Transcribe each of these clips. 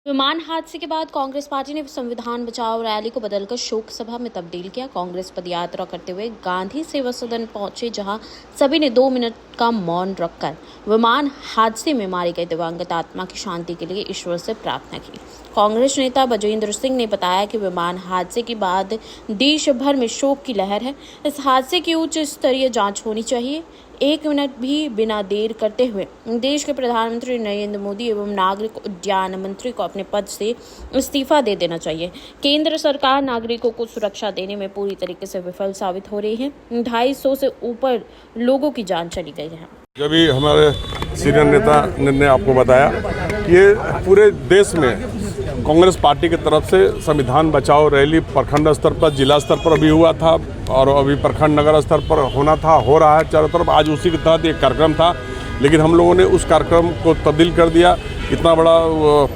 विमान हादसे के बाद कांग्रेस पार्टी ने संविधान बचाओ रैली को बदलकर शोक सभा में तब्दील किया। कांग्रेस पदयात्रा करते हुए गांधी सेवा सदन पहुंचे, जहां सभी ने 2 मिनट का मौन रखकर विमान हादसे में मारे गए दिवंगत आत्मा की शांति के लिए ईश्वर से प्रार्थना की। कांग्रेस नेता बजेंद्र सिंह ने बताया कि विमान हादसे के बाद देश भर में शोक की लहर है। इस हादसे की उच्च स्तरीय जांच होनी चाहिए। 1 मिनट भी बिना देर करते हुए देश के प्रधानमंत्री नरेंद्र मोदी एवं नागरिक उड्डयन मंत्री को अपने पद से इस्तीफा दे देना चाहिए। केंद्र सरकार नागरिकों को सुरक्षा देने में पूरी तरीके से विफल साबित हो रही है। 250 से ऊपर लोगों की जान चली गई है। जब भी हमारे सीनियर नेता ने आपको बताया कि ये पूरे देश में कांग्रेस पार्टी की तरफ से संविधान बचाओ रैली प्रखंड स्तर पर, जिला स्तर पर भी हुआ था और अभी प्रखंड नगर स्तर पर होना था, हो रहा है चारों तरफ। आज उसी के तहत एक कार्यक्रम था, लेकिन हम लोगों ने उस कार्यक्रम को तब्दील कर दिया। इतना बड़ा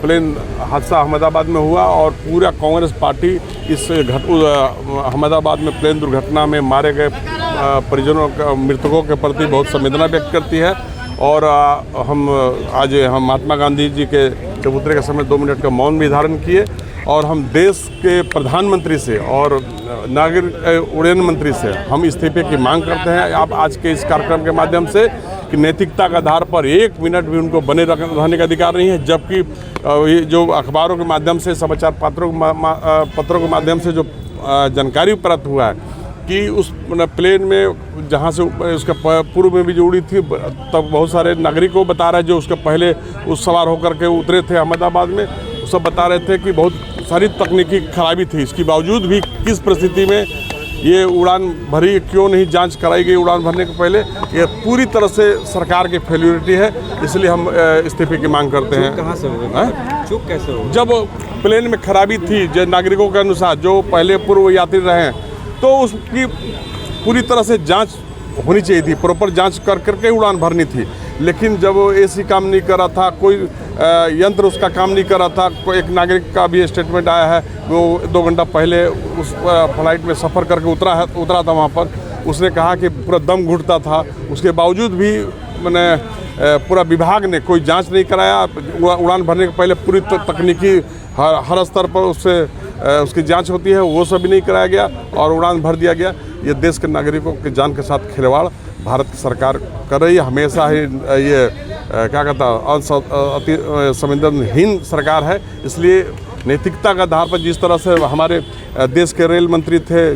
प्लेन हादसा अहमदाबाद में हुआ और पूरा कांग्रेस पार्टी इस अहमदाबाद में प्लेन दुर्घटना में मारे गए परिजनों मृतकों के प्रति बहुत संवेदना व्यक्त करती है। और हम महात्मा गांधी जी के चबूतरे के समय 2 मिनट का मौन भी धारण किए और हम देश के प्रधानमंत्री से और नागरिक उड्डयन मंत्री से हम इस्तीफे की मांग करते हैं। आप आज के इस कार्यक्रम के माध्यम से कि नैतिकता के आधार पर 1 मिनट भी उनको बने रहने का अधिकार नहीं है, जबकि ये जो अखबारों के माध्यम से, समाचार पत्रों के माध्यम से जो जानकारी प्राप्त हुआ है कि उस प्लेन में जहाँ से उसका पूर्व में भी जो उड़ी थी, तब बहुत सारे नागरिकों को बता रहे जो उसके पहले उस सवार होकर के उतरे थे अहमदाबाद में, वो सब बता रहे थे कि बहुत सारी तकनीकी खराबी थी। इसके बावजूद भी किस परिस्थिति में ये उड़ान भरी, क्यों नहीं जांच कराई गई उड़ान भरने के पहले, ये पूरी तरह से सरकार की फेल्यूरिटी है। इसलिए हम इस्तीफे की मांग करते हैं। कहाँ से होगा? चूक कैसे होगा? जब प्लेन में खराबी थी, जो नागरिकों के अनुसार जो पहले पूर्व यात्री रहे हैं, तो उसकी पूरी तरह से जांच होनी चाहिए थी, प्रॉपर जांच करके उड़ान भरनी थी। लेकिन जब एसी काम नहीं कर रहा था, कोई यंत्र उसका काम नहीं कर रहा था, कोई एक नागरिक का भी स्टेटमेंट आया है, वो 2 घंटा पहले उस फ्लाइट में सफ़र करके उतरा था वहाँ पर, उसने कहा कि पूरा दम घुटता था। उसके बावजूद भी मैंने पूरा विभाग ने कोई जांच नहीं कराया। उड़ान भरने के पहले पूरी तकनीकी हर स्तर पर उसकी जांच होती है, वो सब भी नहीं कराया गया और उड़ान भर दिया गया। ये देश के नागरिकों की जान के साथ खिलवाड़ भारत की सरकार कर रही है। हमेशा ही ये क्या कहता अति संवेदनहीन सरकार है। इसलिए नैतिकता के आधार पर जिस तरह से हमारे देश के रेल मंत्री थे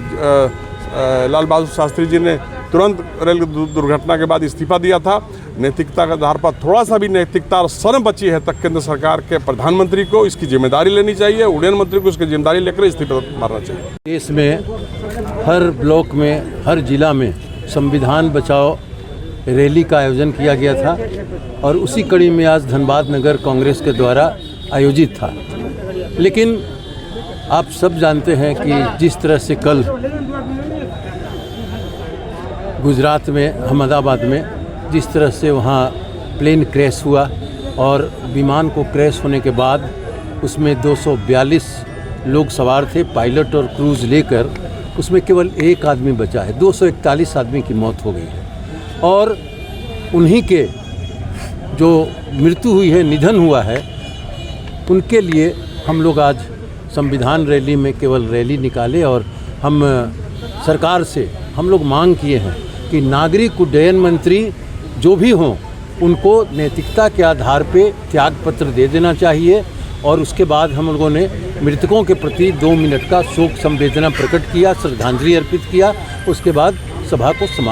लाल बहादुर शास्त्री जी ने तुरंत रेल दुर्घटना के बाद इस्तीफा दिया था, नैतिकता के आधार पर थोड़ा सा भी नैतिकता और शर्म बची है तक केंद्र सरकार के प्रधानमंत्री को इसकी जिम्मेदारी लेनी चाहिए, उड्डयन मंत्री को इसकी जिम्मेदारी लेकर इस्तीफा मारना चाहिए। देश में हर ब्लॉक में, हर जिला में संविधान बचाओ रैली का आयोजन किया गया था और उसी कड़ी में आज धनबाद नगर कांग्रेस के द्वारा आयोजित था। लेकिन आप सब जानते हैं कि जिस तरह से कल गुजरात में अहमदाबाद में जिस तरह से वहाँ प्लेन क्रैश हुआ और विमान को क्रैश होने के बाद उसमें 242 लोग सवार थे, पायलट और क्रूज लेकर, उसमें केवल 1 आदमी बचा है। 241 आदमी की मौत हो गई है और उन्हीं के जो मृत्यु हुई है, निधन हुआ है, उनके लिए हम लोग आज संविधान रैली में केवल रैली निकाले और हम सरकार से हम लोग मांग किए हैं कि नागरिक उड्डयन मंत्री जो भी हों, उनको नैतिकता के आधार पे त्याग पत्र दे देना चाहिए। और उसके बाद हम लोगों ने मृतकों के प्रति 2 मिनट का शोक संवेदना प्रकट किया, श्रद्धांजलि अर्पित किया। उसके बाद सभा को समाप्त